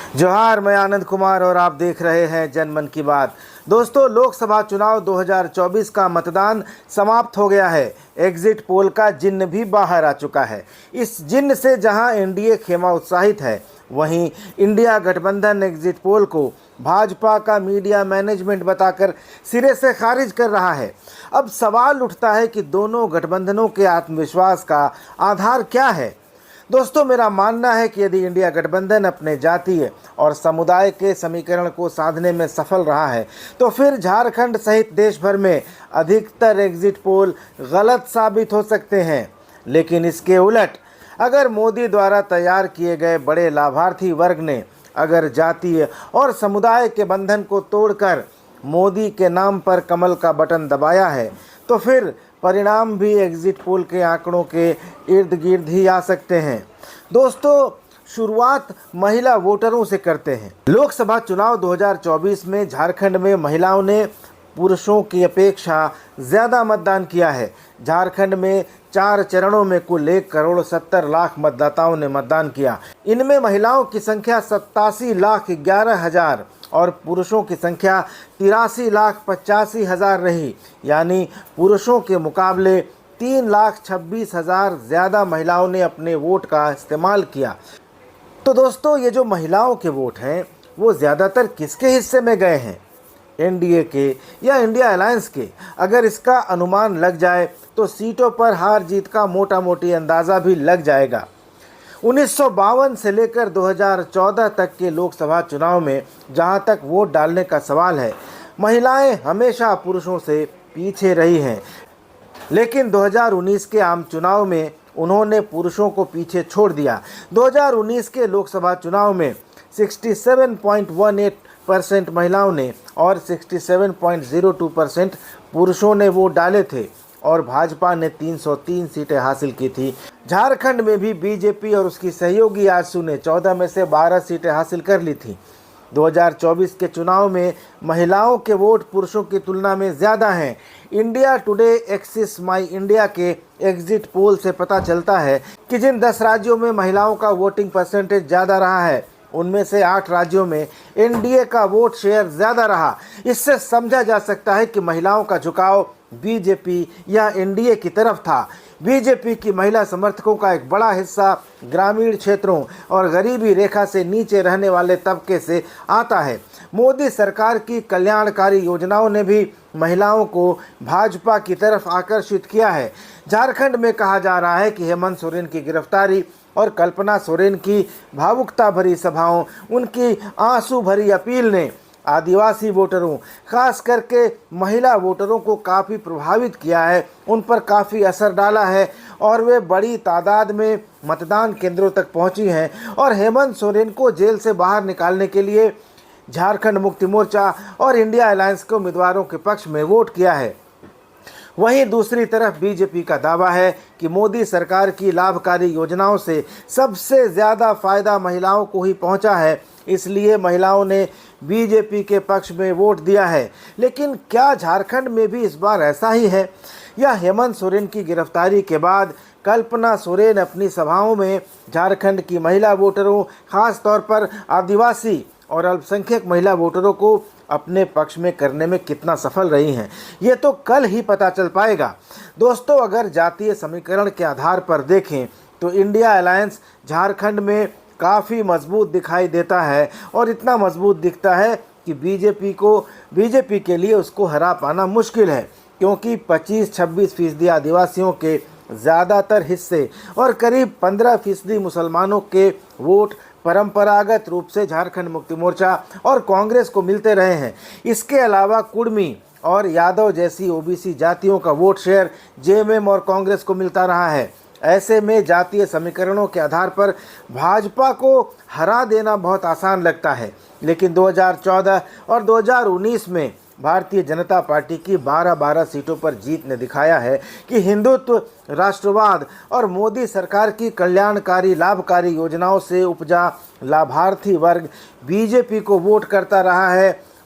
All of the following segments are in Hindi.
जोहार, मैं आनंद कुमार और आप देख रहे हैं जन मन की बात। दोस्तों, लोकसभा चुनाव 2024 का मतदान समाप्त हो गया है। एग्जिट पोल का जिन्न भी बाहर आ चुका है। इस जिन्न से जहां एनडीए खेमा उत्साहित है, वहीं इंडिया गठबंधन एग्जिट पोल को भाजपा का मीडिया मैनेजमेंट बताकर सिरे से खारिज कर रहा है। अब सवाल उठता है कि दोनों गठबंधनों के आत्मविश्वास का आधार क्या है। दोस्तों, मेरा मानना है कि यदि इंडिया गठबंधन अपने जातीय और समुदाय के समीकरण को साधने में सफल रहा है, तो फिर झारखंड सहित देश भर में अधिकतर एग्जिट पोल गलत साबित हो सकते हैं। लेकिन इसके उलट अगर मोदी द्वारा तैयार किए गए बड़े लाभार्थी वर्ग ने अगर जातीय और समुदाय के बंधन को तोड़कर मोदी के नाम पर कमल का बटन दबाया है, तो फिर परिणाम भी एग्जिट पोल के आंकड़ों के इर्द गिर्द ही आ सकते हैं। दोस्तों, शुरुआत महिला वोटरों से करते हैं। लोकसभा चुनाव 2024 में झारखंड में महिलाओं ने पुरुषों की अपेक्षा ज़्यादा मतदान किया है। झारखंड में 4 चरणों में कुल 1,70,00,000 मतदाताओं ने मतदान किया। इनमें महिलाओं की संख्या 87,11,000 और पुरुषों की संख्या 83,85,000 रही। यानी पुरुषों के मुकाबले 3,26,000 ज़्यादा महिलाओं ने अपने वोट का इस्तेमाल किया। तो दोस्तों, ये जो महिलाओं के वोट हैं, वो ज़्यादातर किसके हिस्से में गए हैं, एनडीए के या इंडिया अलायंस के? अगर इसका अनुमान लग जाए तो सीटों पर हार जीत का मोटा मोटी अंदाज़ा भी लग जाएगा। 1952 से लेकर 2014 तक के लोकसभा चुनाव में जहां तक वोट डालने का सवाल है, महिलाएं हमेशा पुरुषों से पीछे रही हैं। लेकिन 2019 के आम चुनाव में उन्होंने पुरुषों को पीछे छोड़ दिया। 2019 के लोकसभा चुनाव में 67.18% महिलाओं ने और 67.02% पुरुषों ने वोट डाले थे और भाजपा ने 303 सीटें हासिल की थी। झारखंड में भी बीजेपी और उसकी सहयोगी आजसू ने 14 में से 12 सीटें हासिल कर ली थी। 2024 के चुनाव में महिलाओं के वोट पुरुषों की तुलना में ज़्यादा हैं। इंडिया टुडे एक्सिस माई इंडिया के एग्जिट पोल से पता चलता है कि जिन 10 राज्यों में महिलाओं का वोटिंग परसेंटेज ज़्यादा रहा है, उनमें से 8 राज्यों में एनडीए का वोट शेयर ज़्यादा रहा। इससे समझा जा सकता है कि महिलाओं का झुकाव बीजेपी या एनडीए की तरफ था। बीजेपी की महिला समर्थकों का एक बड़ा हिस्सा ग्रामीण क्षेत्रों और गरीबी रेखा से नीचे रहने वाले तबके से आता है। मोदी सरकार की कल्याणकारी योजनाओं ने भी महिलाओं को भाजपा की तरफ आकर्षित किया है। झारखंड में कहा जा रहा है कि हेमंत सोरेन की गिरफ्तारी और कल्पना सोरेन की भावुकता भरी सभाओं, उनकी आंसू भरी अपील ने आदिवासी वोटरों, खास करके महिला वोटरों को काफ़ी प्रभावित किया है, उन पर काफ़ी असर डाला है और वे बड़ी तादाद में मतदान केंद्रों तक पहुंची हैं और हेमंत सोरेन को जेल से बाहर निकालने के लिए झारखंड मुक्ति मोर्चा और इंडिया अलायंस के उम्मीदवारों के पक्ष में वोट किया है। वहीं दूसरी तरफ बीजेपी का दावा है कि मोदी सरकार की लाभकारी योजनाओं से सबसे ज़्यादा फायदा महिलाओं को ही पहुंचा है, इसलिए महिलाओं ने बीजेपी के पक्ष में वोट दिया है। लेकिन क्या झारखंड में भी इस बार ऐसा ही है, या हेमंत सोरेन की गिरफ्तारी के बाद कल्पना सोरेन अपनी सभाओं में झारखंड की महिला वोटरों, खास तौर पर आदिवासी और अल्पसंख्यक महिला वोटरों को अपने पक्ष में करने में कितना सफल रही हैं, ये तो कल ही पता चल पाएगा। दोस्तों, अगर जातीय समीकरण के आधार पर देखें तो इंडिया अलायंस झारखंड में काफ़ी मजबूत दिखाई देता है और इतना मजबूत दिखता है कि बीजेपी के लिए उसको हरा पाना मुश्किल है, क्योंकि 25-26% आदिवासियों के ज़्यादातर हिस्से और करीब 15% मुसलमानों के वोट परंपरागत रूप से झारखंड मुक्ति मोर्चा और कांग्रेस को मिलते रहे हैं। इसके अलावा कुर्मी और यादव जैसी ओबीसी जातियों का वोट शेयर जेएमएम और कांग्रेस को मिलता रहा है। ऐसे में जातीय समीकरणों के आधार पर भाजपा को हरा देना बहुत आसान लगता है। लेकिन 2014 और 2019 में भारतीय जनता पार्टी की 12-12 सीटों पर जीत ने दिखाया है कि हिंदुत्व, राष्ट्रवाद और मोदी सरकार की कल्याणकारी लाभकारी योजनाओं से उपजा लाभार्थी वर्ग बीजेपी को वोट करता रहा है।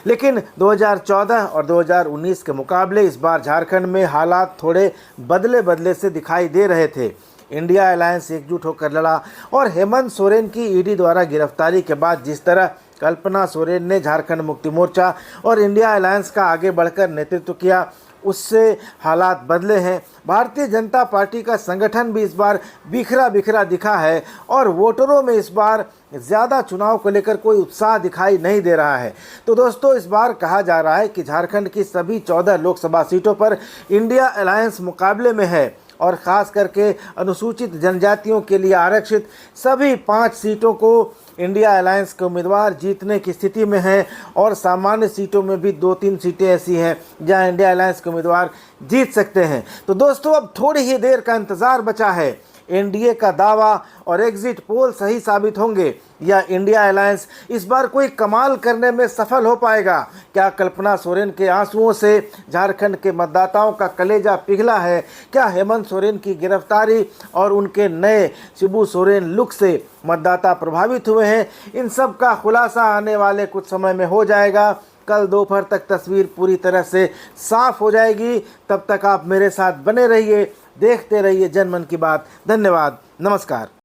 लेकिन 2014 और 2019 के मुकाबले इस बार झारखंड में हालात थोड़े बदले से दिखाई दे रहे थे। इंडिया अलायंस एकजुट होकर लड़ा। और हेमंत सोरेन की ईडी द्वारा गिरफ्तारी के बाद जिस तरह कल्पना सोरेन ने झारखंड मुक्ति मोर्चा और इंडिया अलायंस का आगे बढ़कर नेतृत्व किया, उससे हालात बदले हैं। भारतीय जनता पार्टी का संगठन भी इस बार बिखरा बिखरा दिखा है और वोटरों में इस बार ज़्यादा चुनाव को लेकर कोई उत्साह दिखाई नहीं दे रहा है। तो दोस्तों, इस बार कहा जा रहा है कि झारखंड की सभी 14 लोकसभा सीटों पर इंडिया अलायंस मुकाबले में है और ख़ास करके अनुसूचित जनजातियों के लिए आरक्षित सभी 5 सीटों को इंडिया अलायंस के उम्मीदवार जीतने की स्थिति में हैं और सामान्य सीटों में भी 2-3 सीटें ऐसी हैं जहां इंडिया अलायंस के उम्मीदवार जीत सकते हैं। तो दोस्तों, अब थोड़ी ही देर का इंतज़ार बचा है। एनडीए का दावा और एग्जिट पोल सही साबित होंगे या इंडिया अलायंस इस बार कोई कमाल करने में सफल हो पाएगा? क्या कल्पना सोरेन के आंसुओं से झारखंड के मतदाताओं का कलेजा पिघला है? क्या हेमंत सोरेन की गिरफ्तारी और उनके नए शिबू सोरेन लुक से मतदाता प्रभावित हुए हैं? इन सब का खुलासा आने वाले कुछ समय में हो जाएगा। कल दोपहर तक तस्वीर पूरी तरह से साफ हो जाएगी। तब तक आप मेरे साथ बने रहिए, देखते रहिए जनमन की बात। धन्यवाद, नमस्कार।